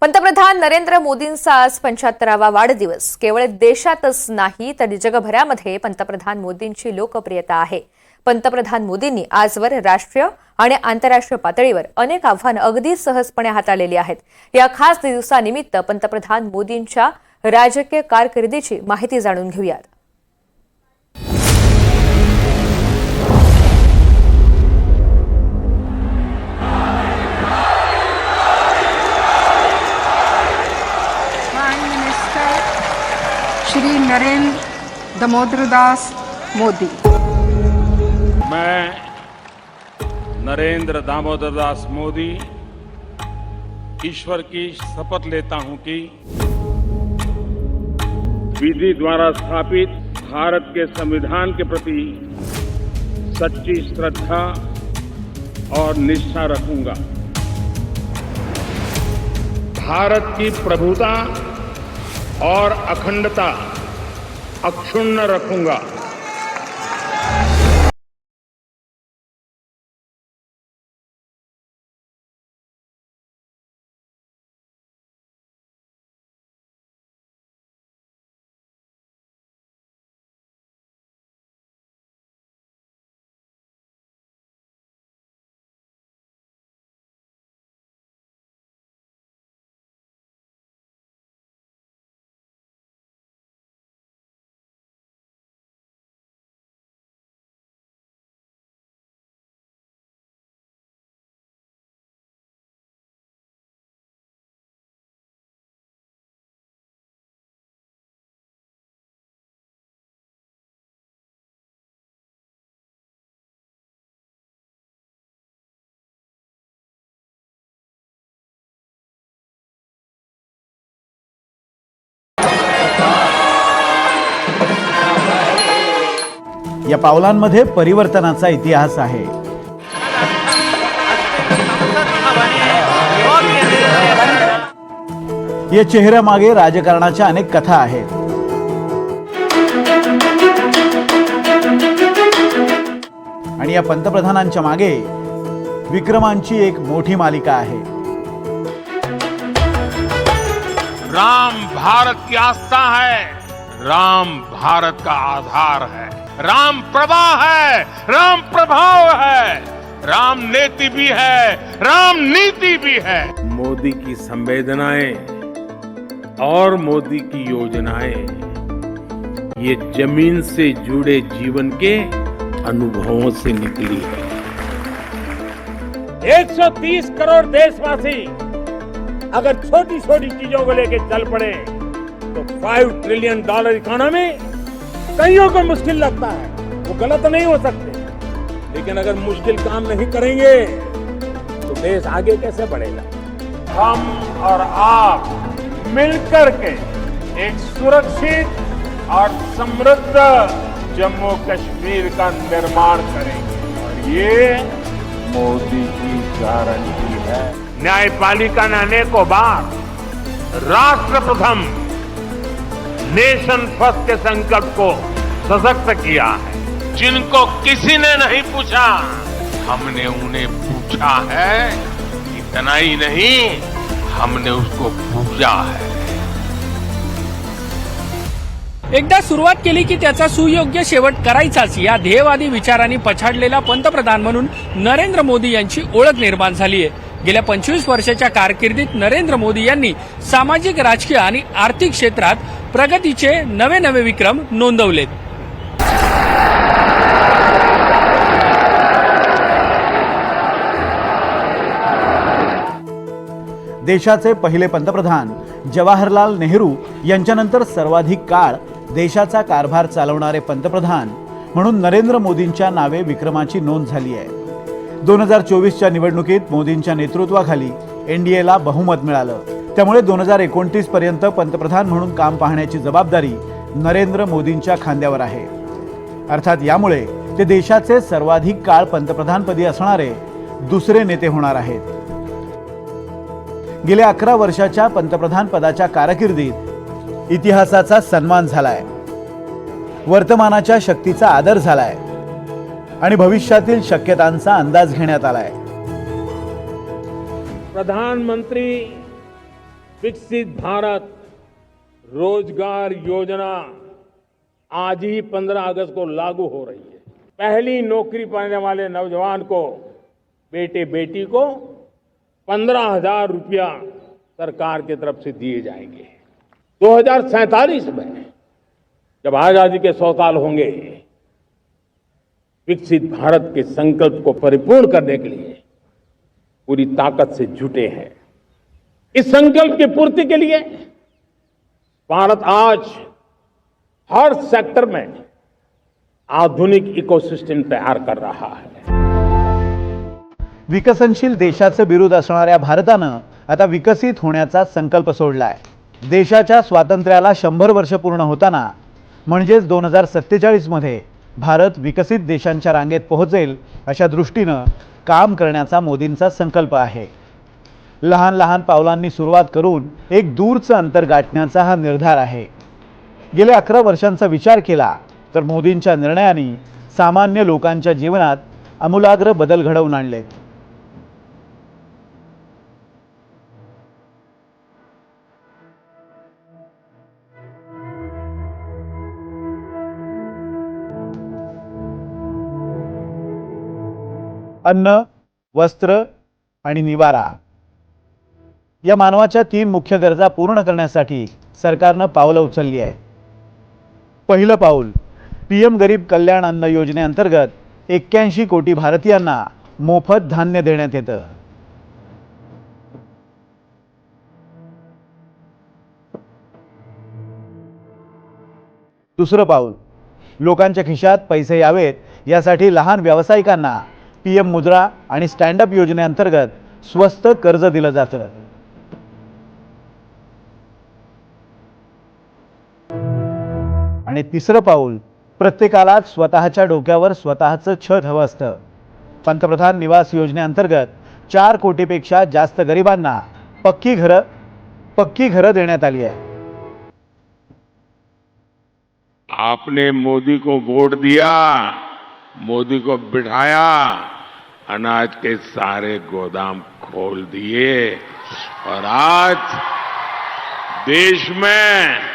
पंतप्रधान नरेंद्र मोदींचा आज 75वा वाढदिवस. केवळ देशातच नाही तर जगभरामध्ये पंतप्रधान मोदींची लोकप्रियता आहे. पंतप्रधान मोदींनी आजवर राष्ट्रीय आणि आंतरराष्ट्रीय पातळीवर अनेक आव्हानं अगदी सहजपणे हाताळलेली आहेत. या खास दिवसानिमित्त पंतप्रधान मोदींच्या राजकीय कारकिर्दीची माहिती जाणून घेऊयात. श्री नरेंद्र दामोदर दास मोदी। मैं नरेंद्र दामोदर दास मोदी ईश्वर की शपथ लेता हूं कि विधि द्वारा स्थापित भारत के संविधान के प्रति सच्ची श्रद्धा और निष्ठा रखूंगा। भारत की प्रभुता और अखंडता अक्षुण्ण रखूंगा। या पावलांमध्ये परिवर्तनाचा इतिहास आहे. या चेहऱ्यामागे राजकारणाच्या अनेक कथा आहेत. आणि या पंतप्रधानांच्या मागे विक्रमांची एक मोठी मालिका आहे. राम भारत की आस्था है, राम भारत का आधार है, राम प्रवाह है, राम प्रभाव है, राम नीति भी है, राम नीति भी है। मोदी की संवेदनाएं और मोदी की योजनाएं ये जमीन से जुड़े जीवन के अनुभवों से निकली है। 130 करोड़ देशवासी अगर छोटी छोटी चीजों को लेकर चल पड़े तो $5 ट्रिलियन इकोनॉमी कईयों को मुश्किल लगता है, वो गलत नहीं हो सकते, लेकिन अगर मुश्किल काम नहीं करेंगे तो देश आगे कैसे बढ़ेगा। हम और आप मिलकर के एक सुरक्षित और समृद्ध जम्मू कश्मीर का निर्माण करेंगे और ये मोदी की गारंटी है। न्यायपालिका ने अनेकों बार राष्ट्र प्रथम नेशन फर्स्ट के संकल्प को सशक्त किया है। जिनको किसी ने नहीं पूछा, हमने उन्हें पूछा है। इतना ही नहीं, हमने उसको पूजा है। एकदा सुरुवात केली की त्याचा सुयोग्य शेवट करायचाच या ध्येयवादी विचारांनी पछाडलेला पंतप्रधान म्हणून नरेंद्र मोदी यांची ओळख निर्माण झाली आहे. गेल्या 25 वर्षाच्या कारकिर्दीत नरेंद्र मोदी यांनी सामाजिक, राजकीय आणि आर्थिक क्षेत्रात प्रगतीचे नवे नवे विक्रम नोंदवलेत. देशाचे पहिले पंतप्रधान जवाहरलाल नेहरू यांच्यानंतर सर्वाधिक काळ देशाचा कारभार चालवणारे पंतप्रधान म्हणून नरेंद्र मोदींच्या नावे विक्रमाची नोंद झाली आहे. 2024च्या निवडणुकीत मोदींच्या नेतृत्वाखाली एनडीएला बहुमत मिळालं. त्यामुळे 2029 पर्यंत पंतप्रधान म्हणून काम पाहण्याची जबाबदारी नरेंद्र मोदींच्या खांद्यावर आहे. अर्थात यामुळे ते देशाचे सर्वाधिक काळ पंतप्रधानपदी असणारे दुसरे नेते होणार आहेत. गेल्या 11 वर्षाच्या पंतप्रधान पदाच्या कारकिर्दीत इतिहासाचा सन्मान झालाय, वर्तमानाच्या शक्तीचा आदर झालाय आणि भविष्यातील शक्यतांचा अंदाज घेण्यात आलाय. प्रधानमंत्री विकसित भारत रोजगार योजना आज ही 15 अगस्त को लागू हो रही है। पहली नौकरी पाने वाले नौजवान को बेटे बेटी को 15,000 रुपया सरकार की तरफ से दिए जाएंगे। 2047 में जब आजादी के 100 साल होंगे, विकसित भारत के संकल्प को परिपूर्ण करने के लिए पूरी ताकत से जुटे हैं। इस संकल्प की पूर्ति के लिए भारत आज हर सेक्टर में आधुनिक इकोसिस्टम तैयार कर रहा है। विकसनशील देशाचं बिरुद असणाऱ्या भारतानं आता विकसित होण्याचा संकल्प सोडलाय। देशाच्या स्वातंत्र्याला 100 वर्ष पूर्ण होताना म्हणजेच 2047 मध्ये भारत विकसित देशांच्या रांगेत पोहोचेल अशा दृष्टीनं काम करण्याचा मोदींचा संकल्प आहे। लहान लहान पावलांनी सुरुवात करून एक दूरचं अंतर गाठण्याचा हा निर्धार आहे। गेल्या 11 वर्षांचा विचार केला तर मोदींच्या निर्णयांनी सामान्य लोकांच्या जीवनात आमूलाग्र बदल घडवून आणले। अन्न, वस्त्र आणि निवारा या मानवाच्या 3 मुख्य गरजा पूर्ण करण्यासाठी सरकारनं पावलं उचलली आहे। पहिलं पाऊल पीएम गरीब कल्याण अन्न योजनेअंतर्गत 81 कोटी भारतीयांना मोफत धान्य देण्यात येतं। दुसरं पाऊल लोकांच्या खिशात पैसे यावेत यासाठी लहान व्यावसायिकांना पीएम मुद्रा आणि स्टँड अप योजनेअंतर्गत स्वस्त कर्ज दिलं जातं। आणि तिसरं पाऊल प्रत्येकाला स्वतःच्या डोक्यावर स्वतःचं छत हवं असतं। पंतप्रधान निवास योजनेअंतर्गत 4 कोटीपेक्षा जास्त गरिबांना पक्की घरं देण्यात आली आहे। आपने मोदी को वोट दिया, मोदी को बिठाया, अनाज के सारे गोदाम खोल दिए और आज देश में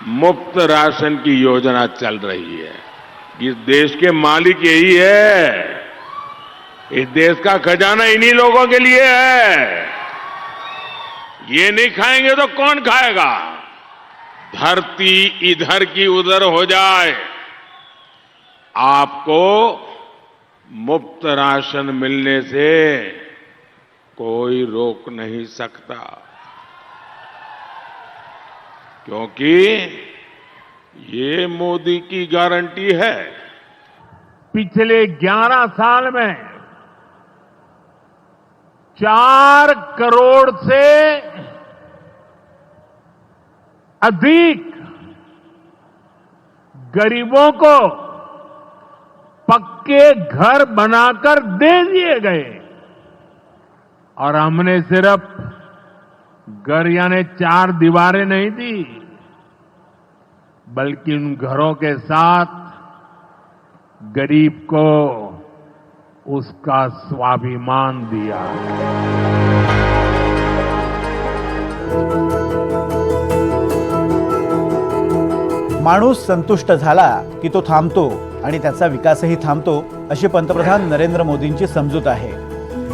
मुफ्त राशन की योजना चल रही है। इस देश के मालिक यही है। इस देश का खजाना इन्हीं लोगों के लिए है। ये नहीं खाएंगे तो कौन खाएगा? धरती इधर की उधर हो जाए, आपको मुफ्त राशन मिलने से कोई रोक नहीं सकता, क्योंकि ये मोदी की गारंटी है। पिछले 11 साल में 4 करोड़ से अधिक गरीबों को पक्के घर बनाकर दे दिए गए और हमने सिर्फ घर यानी 4 दीवारें नहीं दी, बल्कि उन घरों के साथ गरीब को उसका स्वाभिमान दिया। माणूस संतुष्ट झाला की तो थांबतो आणि त्याचा विकासही थांबतो अशी पंतप्रधान नरेंद्र मोदींची समजूत आहे।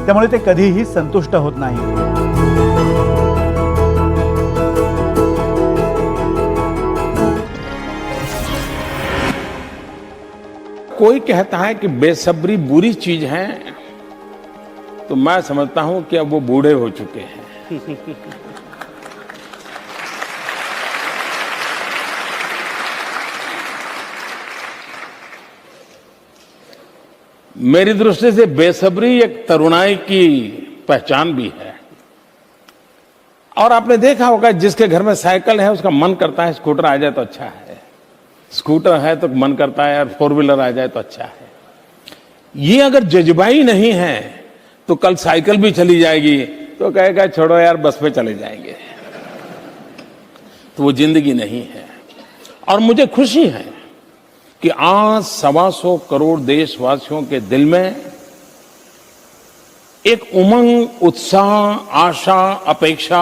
त्यामुळे ते कधीही संतुष्ट होत नाही। कोई कहता है कि बेसब्री बुरी चीज है, तो मैं समझता हूं कि अब वो बूढ़े हो चुके हैं। मेरी दृष्टि से बेसब्री एक तरुणाई की पहचान भी है। और आपने देखा होगा जिसके घर में साइकिल है उसका मन करता है स्कूटर आ जाए तो अच्छा है, स्कूटर है तो मन करता है यार 4 व्हीलर आ जाए तो अच्छा है। ये अगर जज्बाई नहीं है तो कल साइकिल भी चली जाएगी तो कहेगा छोड़ो यार बस पे चले जाएंगे, तो वो जिंदगी नहीं है। और मुझे खुशी है कि आज 125 करोड़ देशवासियों के दिल में एक उमंग, उत्साह, आशा, अपेक्षा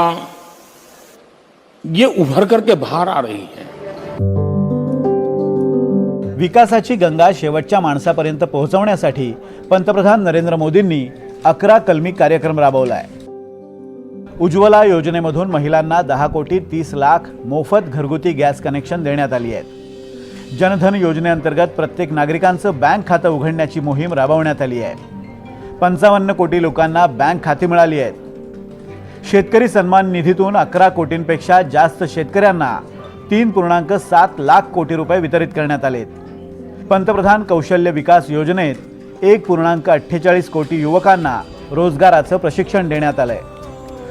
ये उभर करके बाहर आ रही है। विकासाची गंगा शेवटच्या माणसापर्यंत पोहोचवण्यासाठी पंतप्रधान नरेंद्र मोदींनी 11 कलमी कार्यक्रम राबवलाय। उज्ज्वला योजनेमधून महिलांना 10 कोटी 30 लाख मोफत घरगुती गॅस कनेक्शन देण्यात आली आहे। जनधन योजनेअंतर्गत प्रत्येक नागरिकांचं बँक खातं उघडण्याची मोहीम राबवण्यात आली आहे। 55 कोटी लोकांना बँक खाती मिळाली आहेत। शेतकरी सन्मान निधीतून 11 कोटींपेक्षा जास्त शेतकऱ्यांना 3.7 लाख कोटी रुपये वितरित करण्यात आलेत। पंतप्रधान कौशल्य विकास योजनेत 1.48 कोटी युवकांना रोजगाराचं प्रशिक्षण देण्यात आलंय।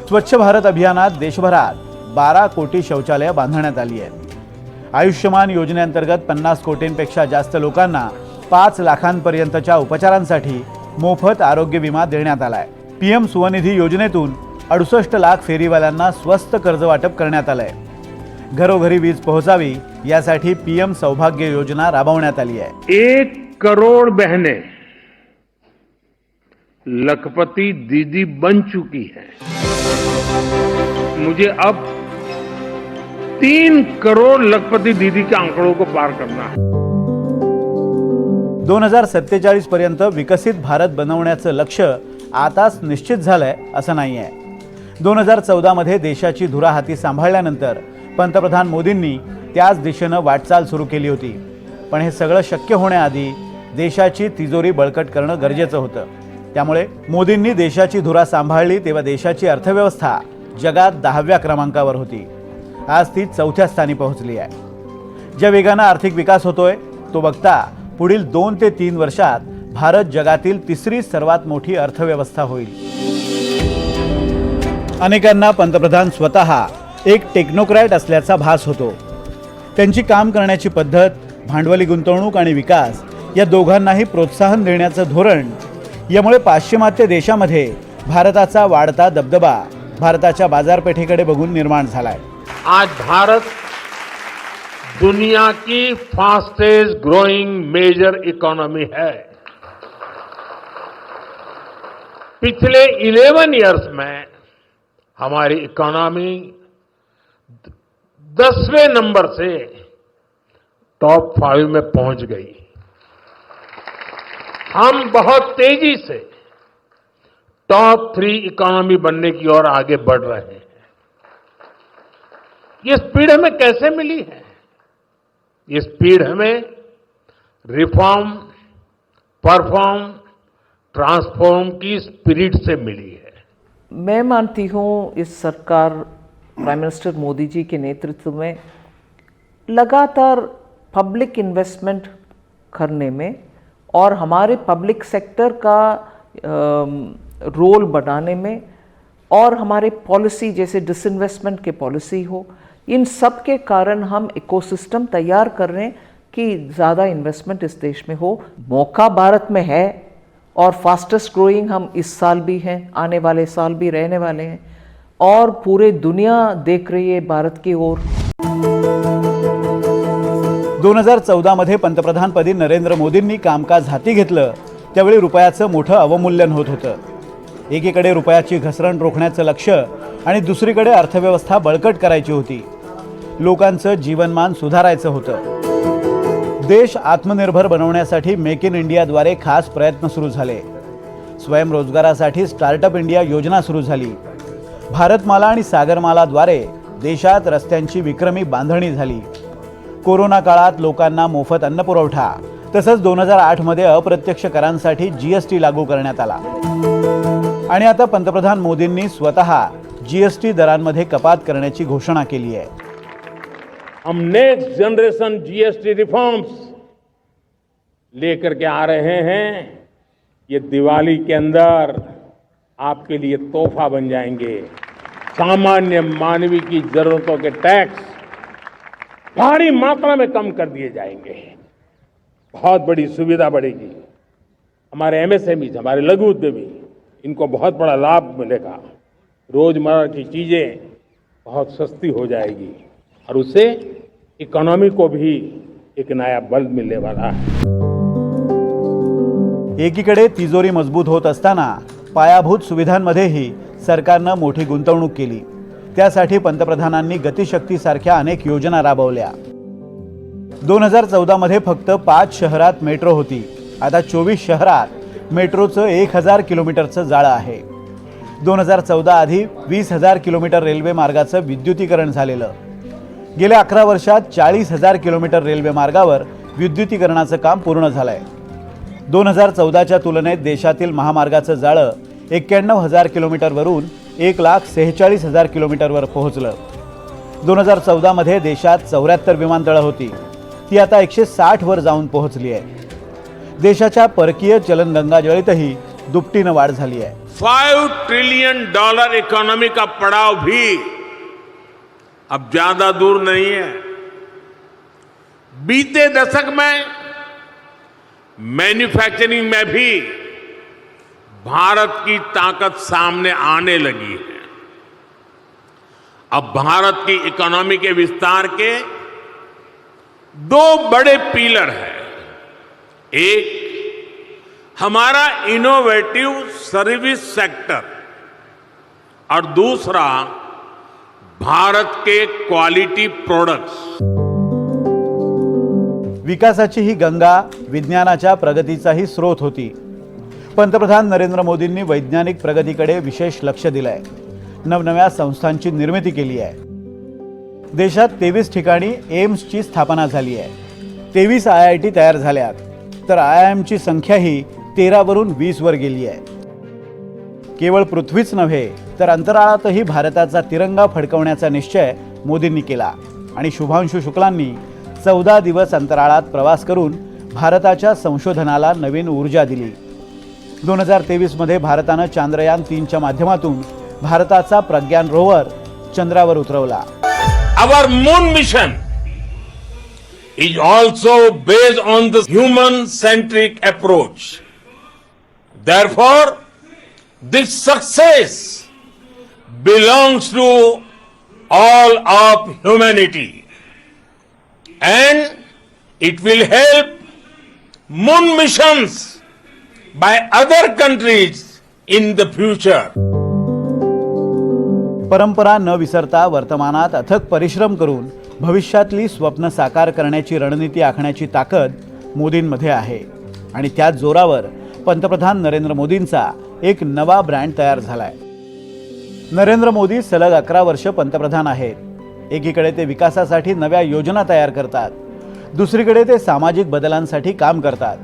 स्वच्छ भारत अभियानात देशभरात 12 कोटी शौचालय बांधण्यात आली आहेत। आयुष्यमान योजनेअंतर्गत 50 कोटींपेक्षा जास्त लोकांना 5 लाखांपर्यंतच्या उपचारांसाठी मोफत आरोग्य विमा देण्यात आलाय। पीएम स्वनिधी योजनेतून 68 लाख फेरीवाल्यांना स्वस्त कर्ज वाटप करण्यात आलंय। घरोघरी वीज पोहोचावी यासाठी पीएम सौभाग्य योजना राबवण्यात आली आहे। 1 करोड़ बहनें लखपति दीदी बन चुकी हैं। मुझे अब 3 करोड़ लखपति दीदी के आंकड़ों को पार करना है। 2047 पर्यंत विकसित भारत बनवण्याचं लक्ष्य आताच निश्चित झालंय असं नाहीये। 2014 मध्ये देशाची धुरा हाती सांभाळल्यानंतर पंतप्रधान मोदींनी त्याच दिशेनं वाटचाल सुरू केली होती। पण हे सगळं शक्य होण्याआधी देशाची तिजोरी बळकट करणं गरजेचं होतं। त्यामुळे मोदींनी देशाची धुरा सांभाळली तेव्हा देशाची अर्थव्यवस्था जगात 10व्या क्रमांकावर होती। आज ती 4थ्या स्थानी पोहोचली आहे। ज्या वेगानं आर्थिक विकास होतोय तो बघता पुढील 2 ते 3 वर्षात भारत जगातील 3री सर्वात मोठी अर्थव्यवस्था होईल। अनेकांना पंतप्रधान स्वतः एक टेक्नोक्रॅट असल्याचा भास होतो। त्यांची काम करण्याची पद्धत, भांडवली गुंतवणूक आणि विकास या दोघांनाही प्रोत्साहन देण्याचं धोरण यामुळे पाश्चिमात्य देशामध्ये भारताचा वाढता दबदबा भारताच्या बाजारपेठेकडे बघून निर्माण झालाय। आज भारत दुनिया की फास्टेस्ट ग्रोइंग मेजर इकोनॉमी है। पिछले 11 इयर्स में हमारी इकोनॉमी 10वें नंबर से टॉप 5 में पहुंच गई। हम बहुत तेजी से टॉप 3 इकोनॉमी बनने की ओर आगे बढ़ रहे हैं। ये स्पीड हमें कैसे मिली है? ये स्पीड हमें रिफॉर्म, परफॉर्म, ट्रांसफॉर्म की स्पिरिट से मिली है। मैं मानती हूँ इस सरकार प्राइम मिनिस्टर मोदी जी के नेतृत्व में लगातार पब्लिक इन्वेस्टमेंट करने में और हमारे पब्लिक सेक्टर का रोल बढ़ाने में और हमारे पॉलिसी जैसे डिसइन्वेस्टमेंट के पॉलिसी हो, इन सब के कारण हम इकोसिस्टम तैयार कर रहे हैं कि ज़्यादा इन्वेस्टमेंट इस देश में हो। मौका भारत में है और फास्टेस्ट ग्रोइंग हम इस साल भी हैं, आने वाले साल भी रहने वाले हैं और पूरे दुनिया देख रही है भारत की ओर। 2014 मध्ये पंतप्रधानपदी नरेंद्र मोदींनी कामकाज हाती घेतलं त्यावेळी रुपयाचं मोठं अवमूल्यन होत होतं। एकीकडे रुपयाची घसरण रोखण्याचं लक्ष्य आणि दुसरीकडे अर्थव्यवस्था बळकट करायची होती। लोकांचं जीवनमान सुधारायचं होतं। देश आत्मनिर्भर बनवण्यासाठी मेक इन इंडियाद्वारे खास प्रयत्न सुरू झाले। स्वयंरोजगारासाठी स्टार्टअप इंडिया योजना सुरू झाली। भारतमाला आणि सागरमालाद्वारे देशात रस्त्यांची विक्रमी बांधणी झाली। कोरोना काळात लोकांना मोफत अन्न पुरवठा तसंच 2008 मध्ये अप्रत्यक्ष करांसाठी जीएसटी लागू करण्यात आला। आणि आता पंतप्रधान मोदींनी स्वतः जीएसटी दरांमध्ये कपात करण्याची घोषणा केली आहे। हम नेक्स्ट जनरेशन जीएसटी रिफॉर्म्स लेकर के आ रहे हैं। ये दिवाली के अंदर आपके लिए तोहफा बन जाएंगे। सामान्य मानवी की जरूरतों के टैक्स भारी मात्रा में कम कर दिए जाएंगे। बहुत बड़ी सुविधा बढ़ेगी। हमारे एमएसएमई, हमारे लघु उद्यमी, इनको बहुत बड़ा लाभ मिलेगा। रोजमर्रा की चीजें बहुत सस्ती हो जाएगी और उससे इकोनॉमी को भी एक नया बल मिलने वाला है। एकीकडे तिजोरी मजबूत होत असताना पायाभूत सुविधांमध्येही सरकारनं मोठी गुंतवणूक केली। त्यासाठी पंतप्रधानांनी गतिशक्तीसारख्या अनेक योजना राबवल्या. 2014 मध्ये फक्त 5 शहरात मेट्रो होती. आता 24 शहरात मेट्रोचं 1000 किलोमीटरचं जाळं आहे. 2014 आधी 20,000 किलोमीटर रेल्वे मार्गाचं विद्युतीकरण झालेलं. गेल्या 11 वर्षात 40,000 किलोमीटर रेल्वे मार्गावर विद्युतीकरणाचं काम पूर्ण झालंय. 2014च्या तुलनेत देशातील महामार्गाचं जाळं 91,000 किलोमीटरवरून 1,46,000 किलोमीटरवर पोहोचलं. 2014 मध्ये देशात 74 विमानतळं होती. ती आता 160 वर जाऊन पोहोचली आहे. देशाच्या परकीय चलन गंगाजळीतही दुपटीनं वाढ झाली आहे. $5 ट्रिलियन इकोनॉमी का पड़ाव भी अब ज्यादा दूर नहीं है. बीते दशक में मैन्युफैक्चरिंग में भी भारत की ताकत सामने आने लगी है. अब भारत की इकोनॉमी के विस्तार के 2 बड़े पिलर हैं. एक हमारा इनोवेटिव सर्विस सेक्टर और दूसरा भारत के क्वालिटी प्रोडक्ट्स. विकासाची ही गंगा विज्ञानाच्या प्रगतीचाही स्रोत होती. पंतप्रधान नरेंद्र मोदींनी वैज्ञानिक प्रगतीकडे विशेष लक्ष दिलंय. नवनव्या संस्थांची निर्मिती केली आहे. देशात 23 ठिकाणी एम्सची स्थापना झाली आहे. 23 IIT तयार झाल्यात, तर IIMची संख्याही 13 वरून 20 वर गेली आहे. केवळ पृथ्वीच नव्हे तर अंतराळातही भारताचा तिरंगा फडकवण्याचा निश्चय मोदींनी केला आणि शुभांशु शुक्लांनी 14 दिवस अंतराळात प्रवास करून भारताच्या संशोधनाला नवीन ऊर्जा दिली. 2023 मध्ये भारतानं चांद्रयान 3च्या माध्यमातून भारताचा प्रज्ञान रोवर चंद्रावर उतरवला. Our moon mission is also based on the human-centric approach. Therefore, this success belongs to all of humanity, and it will help moon missions by other countries in the future. परंपरा न विसरता वर्तमानात अथक परिश्रम करून भविष्यातली स्वप्न साकार करण्याची रणनीती आखण्याची ताकद मोदींमध्ये आहे. आणि त्याच जोरावर पंतप्रधान नरेंद्र मोदींचा एक नवा ब्रँड तयार झालाय. नरेंद्र मोदी सलग 11 वर्ष पंतप्रधान आहेत. एकीकडे ते विकासासाठी नव्या योजना तयार करतात, दुसरीकडे ते सामाजिक बदलांसाठी काम करतात,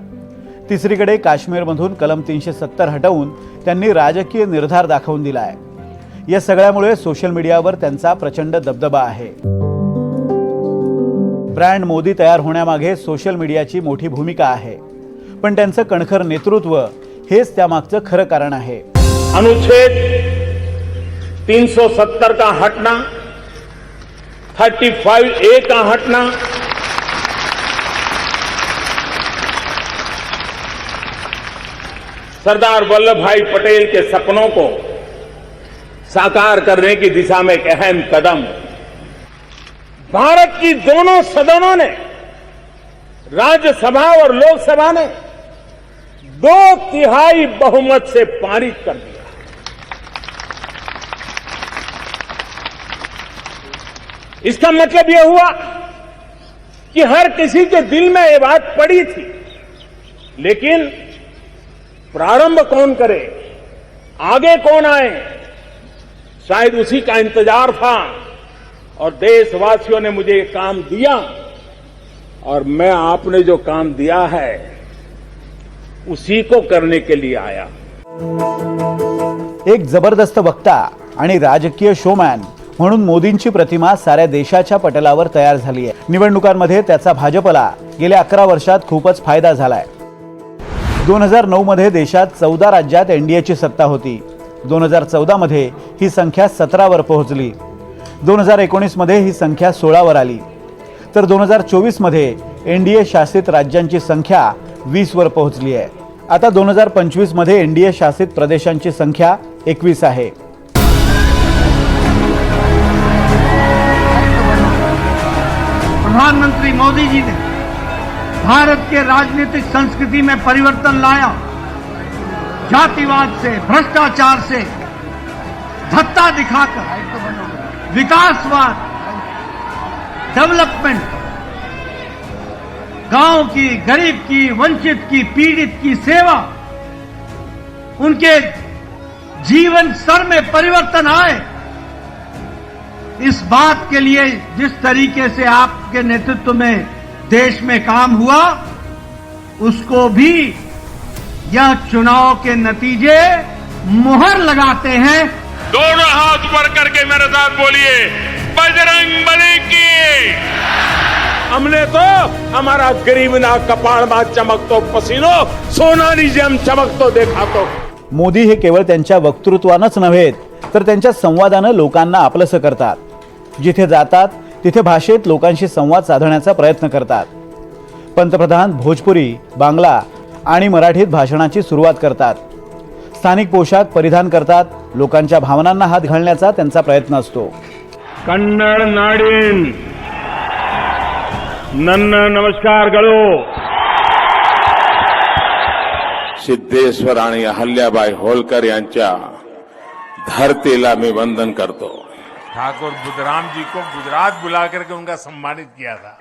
तिसरीकडे काश्मीरमधून कलम 370 हटवून त्यांनी राजकीय निर्धार दाखवून दिलाय. या सगळ्यामुळे सोशल मीडियावर त्यांचा प्रचंड दबदबा आहे. ब्रँड मोदी तयार होण्यामागे सोशल मीडियाची मोठी भूमिका आहे, पण त्यांचं कणखर नेतृत्व हेच त्यामागचं खरं कारण आहे. अनुच्छेद 370 का हटना, 35A का हटना, सरदार वल्लभ भाई पटेल के सपनों को साकार करने की दिशा में एक अहम कदम. भारत की दोनों सदनों ने, राज्यसभा और लोकसभा ने 2/3 बहुमत से पारित कर दिया. इसका मतलब यह हुआ कि हर किसी के दिल में यह बात पड़ी थी, लेकिन प्रारंभ कौन करे, आगे कौन आए, शायद उसी का इंतजार था. और देशवासियों ने मुझे ये काम दिया, और मैं आपने जो काम दिया है उसी को करने के लिए आया. एक जबरदस्त वक्ता आणि राजकीय शोमॅन म्हणून मोदींची प्रतिमा साऱ्या देशाच्या पटलावर तयार झाली आहे. निवडणुकांमध्ये त्याचा भाजपला गेल्या 11 वर्षात खूपच फायदा झालाय. 2009 मध्ये देशात 14 राज्यात एनडीएची सत्ता होती. 2014 मध्ये ही संख्या 17 वर पोहोचली. 2019 मध्ये ही संख्या 16 वर आली. तर 2024 मध्ये एनडीए शासित राज्यांची संख्या 20 वर पोहोचली आहे. आता 2025 मध्ये एनडीए शासित प्रदेशांची संख्या 21 आहे. प्रधानमंत्री मोदी जी ने भारत के राजनीतिक संस्कृति में परिवर्तन लाया. जातिवाद से, भ्रष्टाचार से धत्ता दिखाकर विकासवाद, डेवलपमेंट, गांव की, गरीब की, वंचित की, पीड़ित की सेवा, उनके जीवन स्तर में परिवर्तन आए, इस बात के लिए जिस तरीके से आपके नेतृत्व में देश में काम हुआ, उसको भी यह चुनाव के नतीजे मुहर लगाते हैं। दोनों हाथ ऊपर करके मेरे साथ बोलिए, बजरंग बली की। हमने तो हमारा गरीब ना कपाळ मा चमकतो पसीनो, सोनानी जेम चमकतो देखा तो। मोदी हे केवळ त्यांच्या वक्तृत्वानंच नव्हे तर त्यांच्या संवादानं लोकांना आपलंसं करतात. जिथे जातात तिथे भाषेत लोकांशी संवाद साधण्याचा प्रयत्न करतात. पंतप्रधान भोजपुरी, बांगला आणि मराठीत भाषणाची सुरुवात करतात. स्थानिक पोशाख परिधान करतात. लोकांच्या भावनांना हात घालण्याचा त्यांचा प्रयत्न असतो. कन्नड नाडीन नन्न नमस्कार गळो. सिद्धेश्वर आणि अहल्याबाई होलकर यांच्या धरतीला मी वंदन करतो. ठाकुर बुधराम जी को गुजरात बुला करके उनका सम्मानित किया था.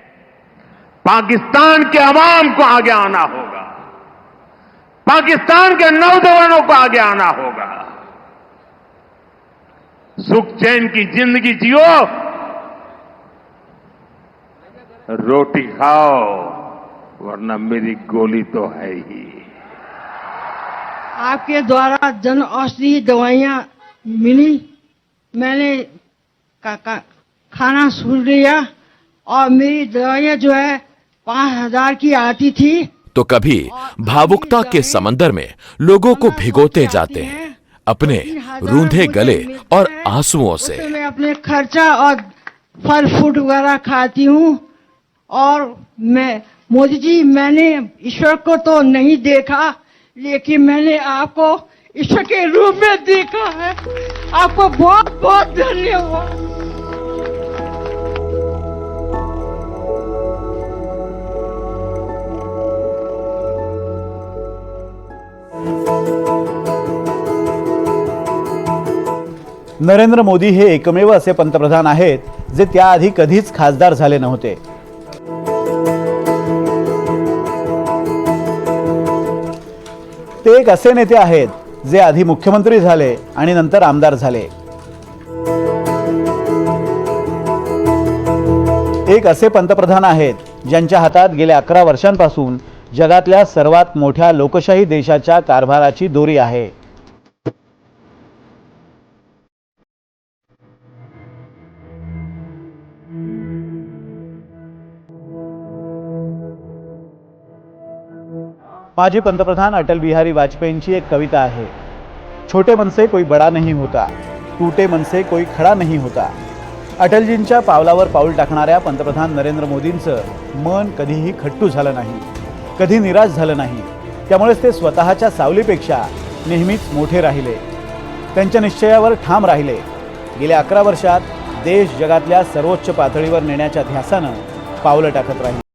पाकिस्तान के अवाम को आगे आना होगा, पाकिस्तान के नौजवानों को आगे आना होगा. सुख चैन की जिंदगी जियो, रोटी खाओ, वरना मेरी गोली तो है ही. आपके द्वारा जन औषधि दवाइयां मिली, मैंने खाना सुन लिया और मेरी दवाइयां जो है 5,000 की आती थी. तो कभी भावुकता के समंदर में लोगों को भिगोते जाते हैं अपने रूंधे गले और आंसुओं से. मैं अपने खर्चा और फल फ्रूट वगैरह खाती हूँ. और मैं मोदी जी, मैंने ईश्वर को तो नहीं देखा, लेकिन मैंने आपको ईश्वर के रूप में देखा है. आपको बहुत बहुत धन्यवाद. नरेंद्र मोदी हे एकमेव असे पंतप्रधान आहेत जे त्याआधी कधीच खासदार झाले नव्हते. ते एक असे नेते आहेत जे आधी मुख्यमंत्री झाले आणि नंतर आमदार झाले. एक असे पंतप्रधान आहेत ज्यांच्या हातात गेल्या 11 वर्षांपासून जगातल्या सर्वात मोठ्या लोकशाही देशाच्या कारभाराची दोरी आहे. माजी पंतप्रधान अटल बिहारी वाजपेयींची एक कविता आहे. छोटे मन से कोई बड़ा नहीं होता, टूटे मन से कोई खड़ा नहीं होता. अटलजींच्या पावलावर पाऊल टाकणाऱ्या पंतप्रधान नरेंद्र मोदींचं मन कधीही खट्टू झालं नाही, कधी निराश झालं नाही. त्यामुळेच ते स्वतःच्या सावलीपेक्षा नेहमीच मोठे राहिले, त्यांच्या निश्चयावर ठाम राहिले. गेल्या 11 वर्षात देश जगातल्या सर्वोच्च पातळीवर नेण्याच्या ध्यासानं पावलं टाकत राहिले.